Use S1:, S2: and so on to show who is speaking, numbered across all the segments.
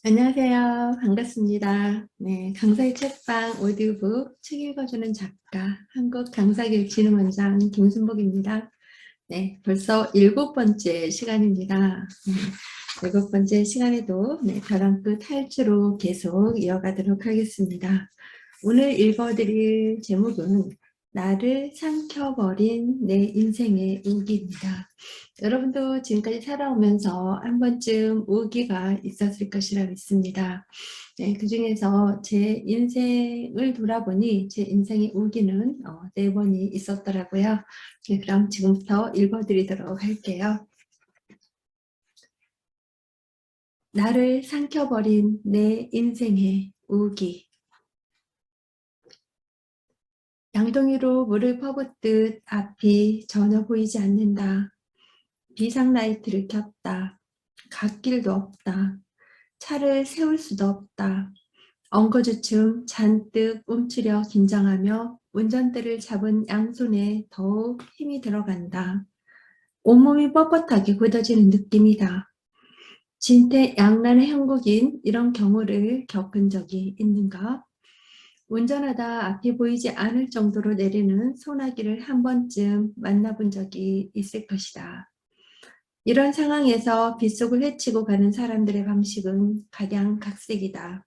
S1: 안녕하세요. 반갑습니다. 네, 강사의 책방 오디오북 책 읽어주는 작가 한국강사교육진흥원장 김순복입니다. 네, 벌써 7번째 시간입니다. 네, 7번째 시간에도 벼랑 끝 탈주로 계속 이어가도록 하겠습니다. 오늘 읽어드릴 제목은 나를 삼켜버린 내 인생의 우기입니다. 여러분도 지금까지 살아오면서 한 번쯤 우기가 있었을 것이라 믿습니다. 네, 그 중에서 제 인생을 돌아보니 제 인생의 우기는 4번이 있었더라고요. 네, 그럼 지금부터 읽어드리도록 할게요. 나를 삼켜버린 내 인생의 우기. 양동이로 물을 퍼붓듯 앞이 전혀 보이지 않는다. 비상라이트를 켰다. 갓길도 없다. 차를 세울 수도 없다. 엉거주춤 잔뜩 움츠려 긴장하며 운전대를 잡은 양손에 더욱 힘이 들어간다. 온몸이 뻣뻣하게 굳어지는 느낌이다. 진퇴양난의 형국인 이런 경우를 겪은 적이 있는가? 운전하다 앞이 보이지 않을 정도로 내리는 소나기를 한 번쯤 만나본 적이 있을 것이다. 이런 상황에서 빗속을 헤치고 가는 사람들의 방식은 각양각색이다.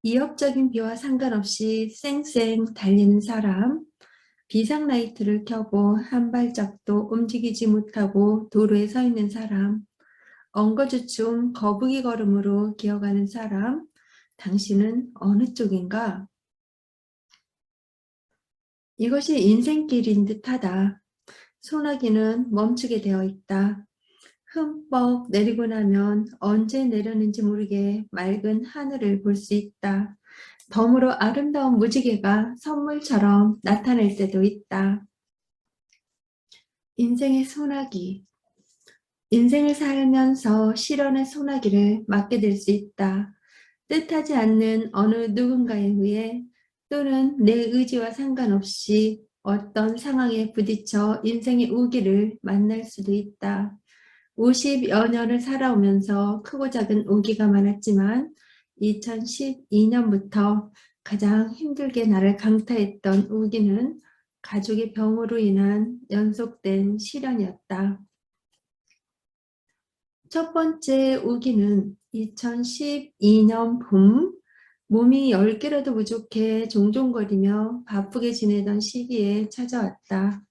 S1: 이협적인 비와 상관없이 쌩쌩 달리는 사람, 비상라이트를 켜고 한 발짝도 움직이지 못하고 도로에 서 있는 사람, 엉거주춤 거북이 걸음으로 기어가는 사람, 당신은 어느 쪽인가? 이것이 인생길인 듯하다. 소나기는 멈추게 되어 있다. 흠뻑 내리고 나면 언제 내렸는지 모르게 맑은 하늘을 볼 수 있다. 덤으로 아름다운 무지개가 선물처럼 나타날 때도 있다. 인생의 소나기. 인생을 살면서 시련의 소나기를 맞게 될 수 있다. 뜻하지 않는 어느 누군가에 의해 또는 내 의지와 상관없이 어떤 상황에 부딪혀 인생의 우기를 만날 수도 있다. 50여 년을 살아오면서 크고 작은 우기가 많았지만 2012년부터 가장 힘들게 나를 강타했던 우기는 가족의 병으로 인한 연속된 시련이었다. 첫 번째 우기는 2012년 봄, 몸이 10개라도 부족해 종종거리며 바쁘게 지내던 시기에 찾아왔다.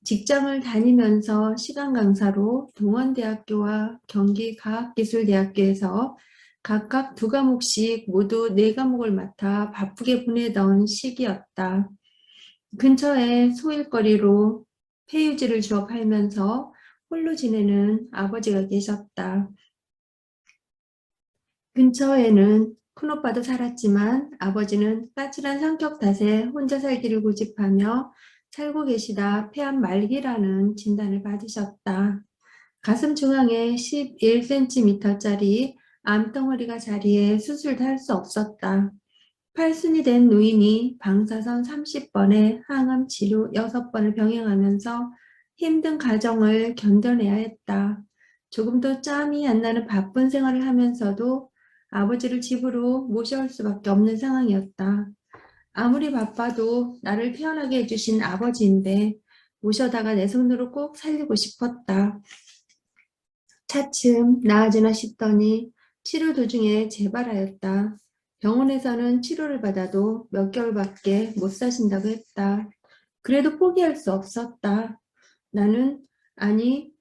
S1: 직장을 다니면서 시간 강사로 동원대학교와 경기과학기술대학교에서 각각 2과목씩 모두 4과목을 맡아 바쁘게 보내던 시기였다. 근처에 소일거리로 폐유지를 주워 팔면서 홀로 지내는 아버지가 계셨다. 근처에는 큰오빠도 살았지만 아버지는 까칠한 성격 탓에 혼자 살기를 고집하며 살고 계시다 폐암 말기라는 진단을 받으셨다. 가슴 중앙에 11cm짜리 암덩어리가 자리에 수술도 할 수 없었다. 팔순이 된 노인이 방사선 30번에 항암 치료 6번을 병행하면서 힘든 가정을 견뎌내야 했다. 조금도 짬이 안 나는 바쁜 생활을 하면서도 아버지를 집으로 모셔올 수밖에 없는 상황이었다. 아무리 바빠도 나를 태어나게 해주신 아버지인데 모셔다가 내 손으로 꼭 살리고 싶었다. 차츰 나아지나 싶더니 치료 도중에 재발하였다. 병원에서는 치료를 받아도 몇 개월밖에 못 사신다고 했다. 그래도 포기할 수 없었다. 나는 아니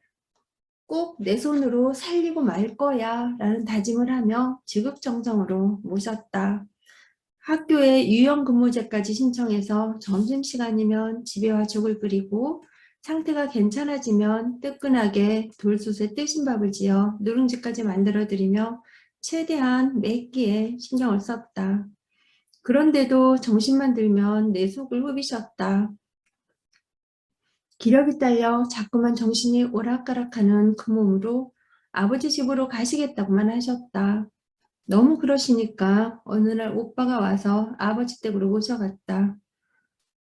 S1: 꼭 내 손으로 살리고 말 거야 라는 다짐을 하며 지극정성으로 모셨다. 학교에 유연근무제까지 신청해서 점심시간이면 집에 와 죽을 끓이고 상태가 괜찮아지면 뜨끈하게 돌솥에 뜨신 밥을 지어 누룽지까지 만들어드리며 최대한 맵기에 신경을 썼다. 그런데도 정신만 들면 내 속을 후비셨다. 기력이 딸려 자꾸만 정신이 오락가락하는 그 몸으로 아버지 집으로 가시겠다고만 하셨다. 너무 그러시니까 어느 날 오빠가 와서 아버지 댁으로 모셔갔다.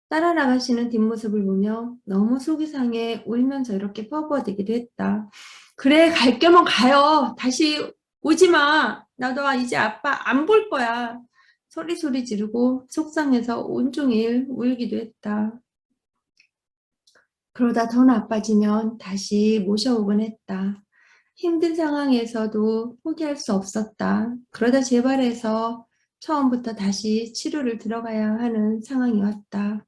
S1: 따라 나가시는 뒷모습을 보며 너무 속이 상해 울면서 이렇게 퍼부어대기도 했다. 그래, 갈 거면 가요. 다시 오지 마. 나도 이제 아빠 안 볼 거야. 소리 지르고 속상해서 온종일 울기도 했다. 그러다 더 나빠지면 다시 모셔오곤 했다. 힘든 상황에서도 포기할 수 없었다. 그러다 재발해서 처음부터 다시 치료를 들어가야 하는 상황이 왔다.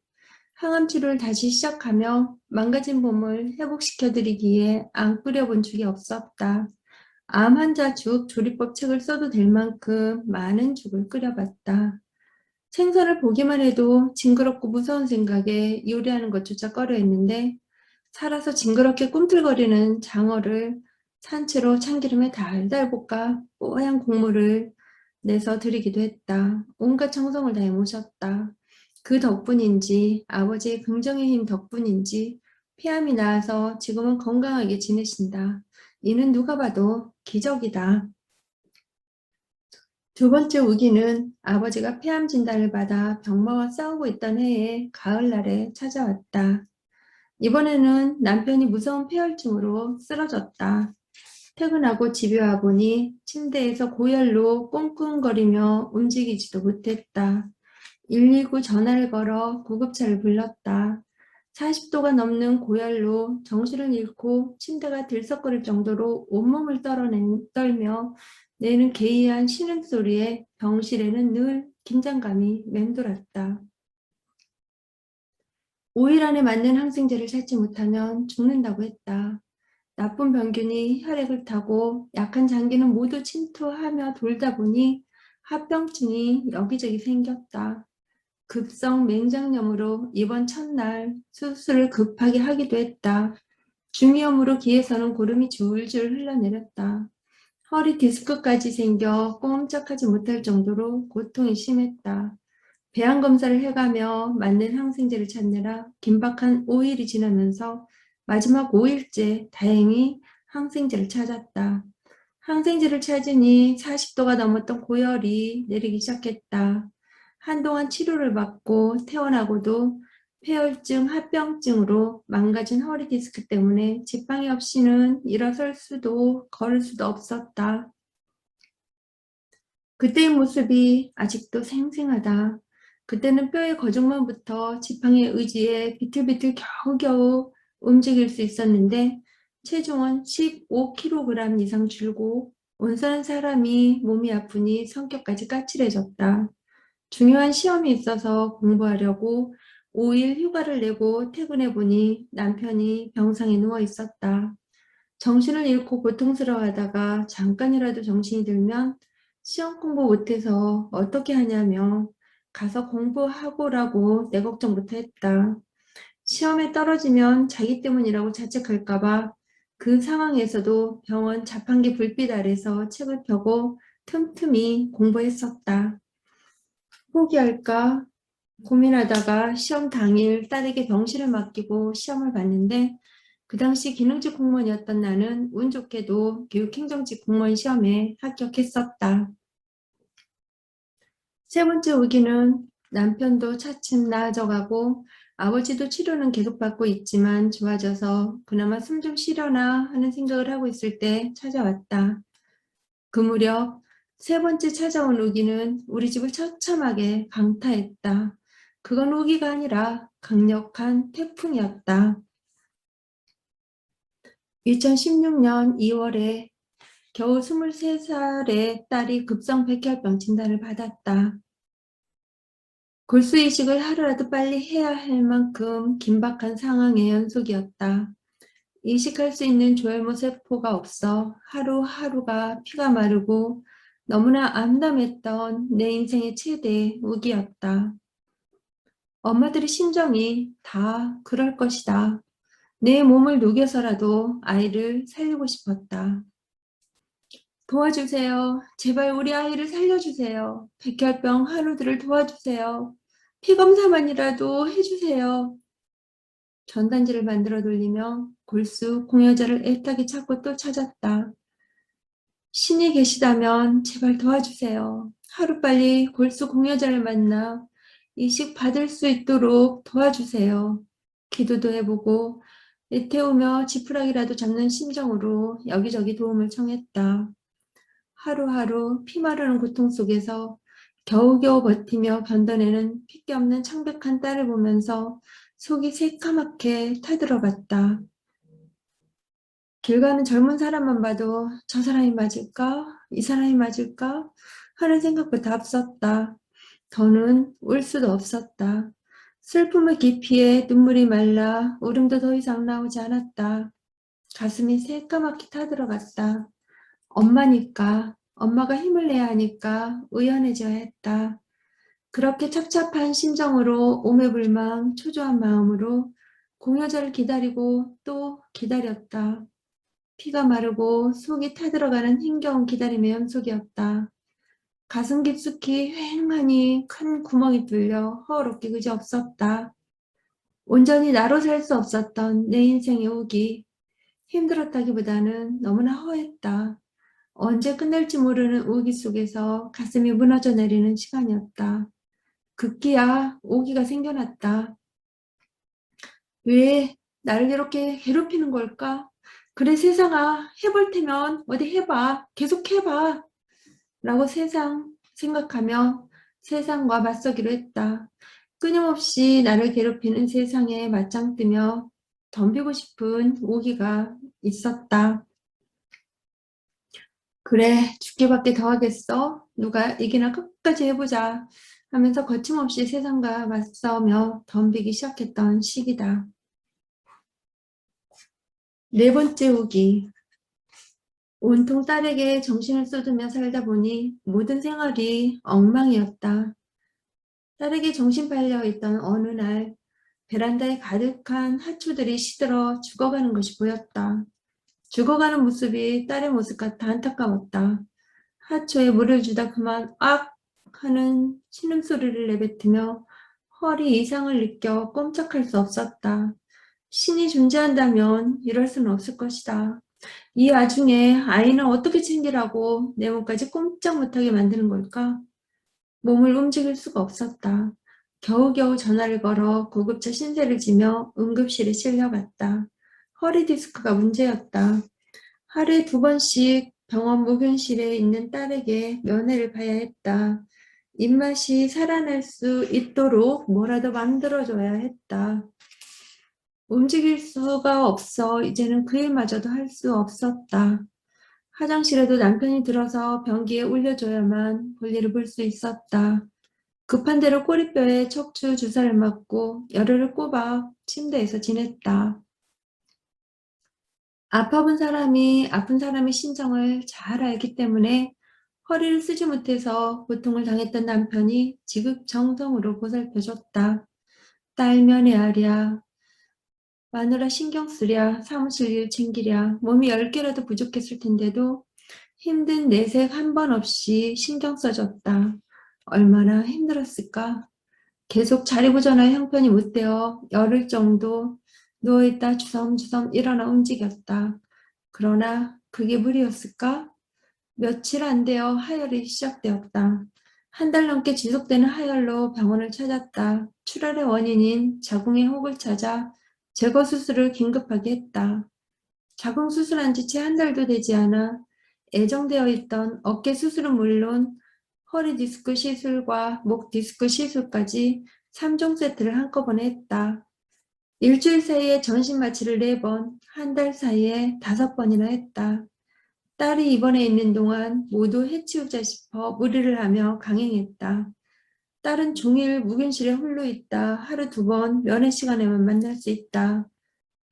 S1: 항암 치료를 다시 시작하며 망가진 몸을 회복시켜드리기에 안 끓여본 적이 없었다. 암 환자 죽 조리법 책을 써도 될 만큼 많은 죽을 끓여봤다. 생선을 보기만 해도 징그럽고 무서운 생각에 요리하는 것조차 꺼려했는데 살아서 징그럽게 꿈틀거리는 장어를 산채로 참기름에 달달 볶아 뽀얀 국물을 내서 드리기도 했다. 온갖 정성을 다해 모셨다. 그 덕분인지 아버지의 긍정의 힘 덕분인지 폐암이 나아서 지금은 건강하게 지내신다. 이는 누가 봐도 기적이다. 두 번째 우기는 아버지가 폐암 진단을 받아 병마와 싸우고 있던 해에 가을날에 찾아왔다. 이번에는 남편이 무서운 폐혈증으로 쓰러졌다. 퇴근하고 집에 와보니 침대에서 고열로 꽁꽁거리며 움직이지도 못했다. 119 전화를 걸어 구급차를 불렀다. 40도가 넘는 고열로 정신을 잃고 침대가 들썩거릴 정도로 온몸을 떨며 내는 개의한 신음소리에 병실에는 늘 긴장감이 맴돌았다. 5일 안에 맞는 항생제를 찾지 못하면 죽는다고 했다. 나쁜 병균이 혈액을 타고 약한 장기는 모두 침투하며 돌다 보니 합병증이 여기저기 생겼다. 급성 맹장염으로 이번 첫날 수술을 급하게 하기도 했다. 중이염으로 귀에서는 고름이 줄줄 흘러내렸다. 허리 디스크까지 생겨 꼼짝하지 못할 정도로 고통이 심했다. 배양 검사를 해가며 맞는 항생제를 찾느라 긴박한 5일이 지나면서 마지막 5일째 다행히 항생제를 찾았다. 항생제를 찾으니 40도가 넘었던 고열이 내리기 시작했다. 한동안 치료를 받고 퇴원하고도 폐혈증, 합병증으로 망가진 허리 디스크 때문에 지팡이 없이는 일어설 수도 걸을 수도 없었다. 그때의 모습이 아직도 생생하다. 그때는 뼈의 거죽만부터 지팡이의 의지에 비틀비틀 겨우겨우 움직일 수 있었는데 체중은 15kg 이상 줄고 온전한 사람이 몸이 아프니 성격까지 까칠해졌다. 중요한 시험이 있어서 공부하려고 5일 휴가를 내고 퇴근해보니 남편이 병상에 누워 있었다. 정신을 잃고 고통스러워하다가 잠깐이라도 정신이 들면 시험 공부 못해서 어떻게 하냐며 가서 공부하고라고 내 걱정부터 했다. 시험에 떨어지면 자기 때문이라고 자책할까봐 그 상황에서도 병원 자판기 불빛 아래서 책을 펴고 틈틈이 공부했었다. 포기할까 고민하다가 시험 당일 딸에게 병실을 맡기고 시험을 봤는데 그 당시 기능직 공무원이었던 나는 운 좋게도 교육행정직 공무원 시험에 합격했었다. 세 번째 우기는 남편도 차츰 나아져가고 아버지도 치료는 계속 받고 있지만 좋아져서 그나마 숨 좀 쉬려나 하는 생각을 하고 있을 때 찾아왔다. 그 무렵 세 번째 찾아온 우기는 우리 집을 처참하게 강타했다. 그건 우기가 아니라 강력한 태풍이었다. 2016년 2월에 겨우 23살의 딸이 급성 백혈병 진단을 받았다. 골수 이식을 하루라도 빨리 해야 할 만큼 긴박한 상황의 연속이었다. 이식할 수 있는 조혈모 세포가 없어 하루하루가 피가 마르고 너무나 암담했던 내 인생의 최대 우기였다. 엄마들의 심정이 다 그럴 것이다. 내 몸을 녹여서라도 아이를 살리고 싶었다. 도와주세요. 제발 우리 아이를 살려주세요. 백혈병 한우들을 도와주세요. 피검사만이라도 해주세요. 전단지를 만들어 돌리며 골수 공여자를 애타게 찾고 또 찾았다. 신이 계시다면 제발 도와주세요. 하루빨리 골수 공여자를 만나 이식 받을 수 있도록 도와주세요. 기도도 해보고 애태우며 지푸라기라도 잡는 심정으로 여기저기 도움을 청했다. 하루하루 피 마르는 고통 속에서 겨우겨우 버티며 견뎌내는 핏기 없는 창백한 딸을 보면서 속이 새까맣게 타들어갔다. 길 가는 젊은 사람만 봐도 저 사람이 맞을까? 이 사람이 맞을까? 하는 생각부터 앞섰다. 더는 울 수도 없었다. 슬픔의 깊이에 눈물이 말라 울음도 더 이상 나오지 않았다. 가슴이 새까맣게 타들어갔다. 엄마니까, 엄마가 힘을 내야 하니까 의연해져야 했다. 그렇게 착잡한 심정으로 오매불망 초조한 마음으로 공여자를 기다리고 또 기다렸다. 피가 마르고 속이 타들어가는 힘겨운 기다림의 연속이었다. 가슴 깊숙이 휑하니 큰 구멍이 뚫려 허허롭게 그지없었다. 온전히 나로 살 수 없었던 내 인생의 오기. 힘들었다기보다는 너무나 허했다. 언제 끝날지 모르는 우기 속에서 가슴이 무너져 내리는 시간이었다. 급기야 오기가 생겨났다. 왜 나를 이렇게 괴롭히는 걸까? 그래 세상아, 해볼 테면 어디 해봐. 계속 해봐. 라고 생각하며 세상과 맞서기로 했다. 끊임없이 나를 괴롭히는 세상에 맞짱 뜨며 덤비고 싶은 오기가 있었다. 그래, 죽기밖에 더 하겠어. 누가 이기나 끝까지 해보자 하면서 거침없이 세상과 맞서며 덤비기 시작했던 시기다. 네 번째 오기. 온통 딸에게 정신을 쏟으며 살다 보니 모든 생활이 엉망이었다. 딸에게 정신 팔려 있던 어느 날 베란다에 가득한 하초들이 시들어 죽어가는 것이 보였다. 죽어가는 모습이 딸의 모습 같아 안타까웠다. 하초에 물을 주다 그만 악 하는 신음소리를 내뱉으며 허리 이상을 느껴 꼼짝할 수 없었다. 신이 존재한다면 이럴 수는 없을 것이다. 이 와중에 아이는 어떻게 챙기라고 내 몸까지 꼼짝 못하게 만드는 걸까? 몸을 움직일 수가 없었다. 겨우겨우 전화를 걸어 구급차 신세를 지며 응급실에 실려갔다. 허리 디스크가 문제였다. 하루에 2번씩 병원 무균실에 있는 딸에게 면회를 봐야 했다. 입맛이 살아날 수 있도록 뭐라도 만들어줘야 했다. 움직일 수가 없어 이제는 그 일마저도 할 수 없었다. 화장실에도 남편이 들어서 변기에 올려줘야만 볼일을 볼 수 있었다. 급한 대로 꼬리뼈에 척추 주사를 맞고 열흘을 꼬박 침대에서 지냈다. 아파본 사람이 아픈 사람의 심정을 잘 알기 때문에 허리를 쓰지 못해서 고통을 당했던 남편이 지극정성으로 보살펴줬다. 딸 면회하랴, 마누라 신경 쓰랴, 사무실 일 챙기랴, 몸이 10개라도 부족했을 텐데도 힘든 내색 한 번 없이 신경 써줬다. 얼마나 힘들었을까? 계속 자리보전할 형편이 못 되어 열흘 정도 누워있다 주섬주섬 일어나 움직였다. 그러나 그게 무리였을까? 며칠 안 되어 하혈이 시작되었다. 1달 넘게 지속되는 하혈로 병원을 찾았다. 출혈의 원인인 자궁의 혹을 찾아 제거 수술을 긴급하게 했다. 자궁 수술한 지 채 1달도 되지 않아 예정되어 있던 어깨 수술은 물론 허리 디스크 시술과 목 디스크 시술까지 3종 세트를 한꺼번에 했다. 일주일 사이에 전신 마취를 4번, 1달 사이에 5번이나 했다. 딸이 입원해 있는 동안 모두 해치우자 싶어 무리를 하며 강행했다. 딸은 종일 무균실에 홀로 있다. 하루 2번 면회 시간에만 만날 수 있다.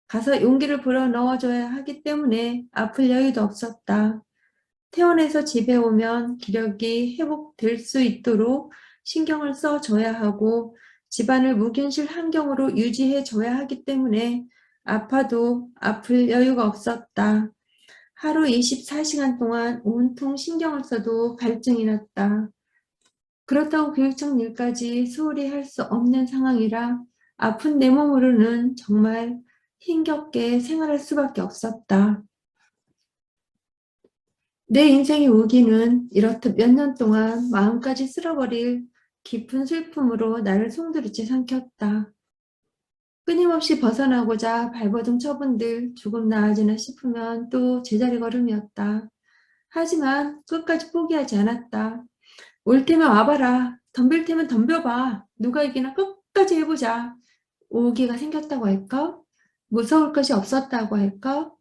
S1: 가서 용기를 불어 넣어줘야 하기 때문에 아플 여유도 없었다. 퇴원해서 집에 오면 기력이 회복될 수 있도록 신경을 써줘야 하고 집안을 무균실 환경으로 유지해줘야 하기 때문에 아파도 아플 여유가 없었다. 하루 24시간 동안 온통 신경을 써도 갈증이 났다. 그렇다고 교육청 일까지 소홀히 할 수 없는 상황이라 아픈 내 몸으로는 정말 힘겹게 생활할 수밖에 없었다. 내 인생의 우기는 이렇듯 몇 년 동안 마음까지 쓸어버릴 깊은 슬픔으로 나를 송두리째 삼켰다. 끊임없이 벗어나고자 발버둥 쳐본들 조금 나아지나 싶으면 또 제자리 걸음이었다. 하지만 끝까지 포기하지 않았다. 올 테면 와봐라. 덤빌 테면 덤벼봐. 누가 이기나 끝까지 해보자. 오기가 생겼다고 할까? 무서울 것이 없었다고 할까?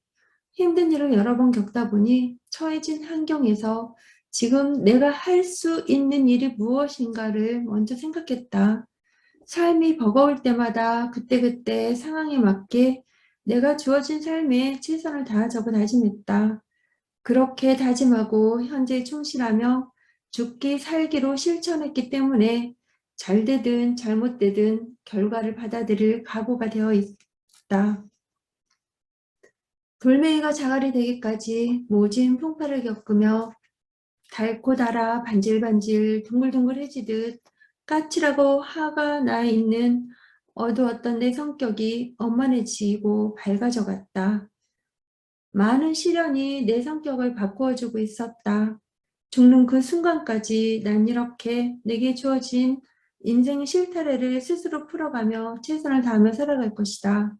S1: 힘든 일을 여러 번 겪다 보니 처해진 환경에서 지금 내가 할 수 있는 일이 무엇인가를 먼저 생각했다. 삶이 버거울 때마다 그때그때 상황에 맞게 내가 주어진 삶에 최선을 다하자고 다짐했다. 그렇게 다짐하고 현재에 충실하며 죽기 살기로 실천했기 때문에 잘 되든 잘못되든 결과를 받아들일 각오가 되어 있다. 돌멩이가 자갈이 되기까지 모진 풍파를 겪으며 달고 달아 반질반질 둥글둥글해지듯 까칠하고 화가 나 있는 어두웠던 내 성격이 원만해지고 밝아져 갔다. 많은 시련이 내 성격을 바꾸어주고 있었다. 죽는 그 순간까지 난 이렇게 내게 주어진 인생의 실타래를 스스로 풀어가며 최선을 다하며 살아갈 것이다.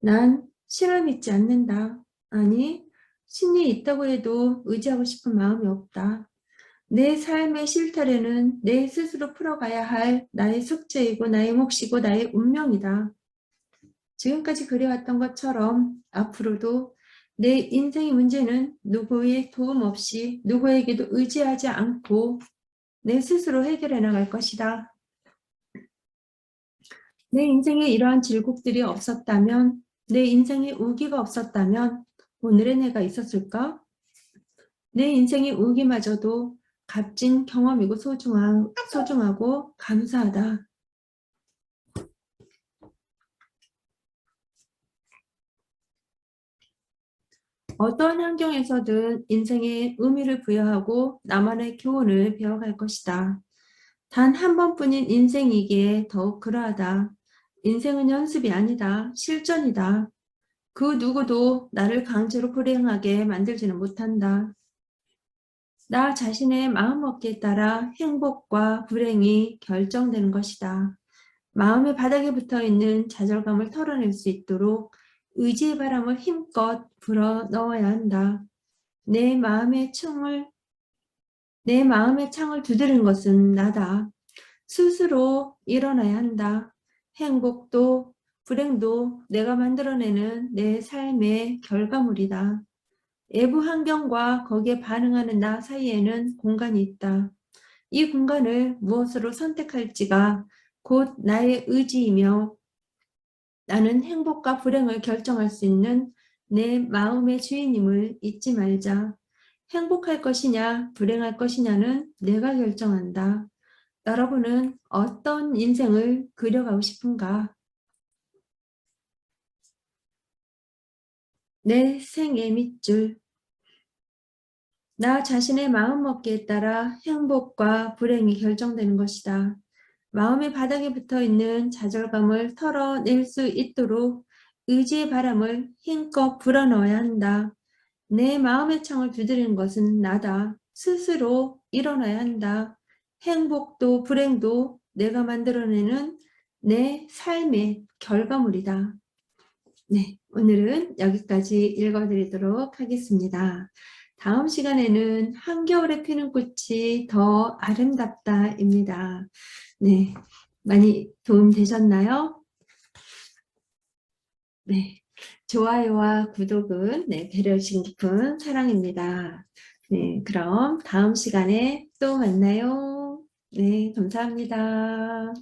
S1: 난 신을 믿지 않는다. 아니, 신이 있다고 해도 의지하고 싶은 마음이 없다. 내 삶의 실타래는 내 스스로 풀어가야 할 나의 숙제이고 나의 몫이고 나의 운명이다. 지금까지 그래왔던 것처럼 앞으로도 내 인생의 문제는 누구의 도움 없이 누구에게도 의지하지 않고 내 스스로 해결해 나갈 것이다. 내 인생에 이러한 질곡들이 없었다면, 내 인생에 우기가 없었다면 오늘의 내가 있었을까? 내 인생의 우기마저도 값진 경험이고 소중하고 감사하다. 어떠한 환경에서든 인생에 의미를 부여하고 나만의 교훈을 배워갈 것이다. 단 한 번뿐인 인생이기에 더욱 그러하다. 인생은 연습이 아니다. 실전이다. 그 누구도 나를 강제로 불행하게 만들지는 못한다. 나 자신의 마음먹기에 따라 행복과 불행이 결정되는 것이다. 마음의 바닥에 붙어있는 좌절감을 털어낼 수 있도록 의지의 바람을 힘껏 불어 넣어야 한다. 내 마음의 창을 두드린 것은 나다. 스스로 일어나야 한다. 행복도 불행도 내가 만들어내는 내 삶의 결과물이다. 외부 환경과 거기에 반응하는 나 사이에는 공간이 있다. 이 공간을 무엇으로 선택할지가 곧 나의 의지이며 나는 행복과 불행을 결정할 수 있는 내 마음의 주인임을 잊지 말자. 행복할 것이냐 불행할 것이냐는 내가 결정한다. 여러분은 어떤 인생을 그려가고 싶은가? 내 생의 밑줄. 나 자신의 마음먹기에 따라 행복과 불행이 결정되는 것이다. 마음의 바닥에 붙어있는 좌절감을 털어낼 수 있도록 의지의 바람을 힘껏 불어넣어야 한다. 내 마음의 창을 두드리는 것은 나다. 스스로 일어나야 한다. 행복도 불행도 내가 만들어내는 내 삶의 결과물이다. 네, 오늘은 여기까지 읽어드리도록 하겠습니다. 다음 시간에는 한겨울에 피는 꽃이 더 아름답다입니다. 네, 많이 도움 되셨나요? 네, 좋아요와 구독은 네, 배려심 깊은 사랑입니다. 네, 그럼 다음 시간에 또 만나요. 네, 감사합니다.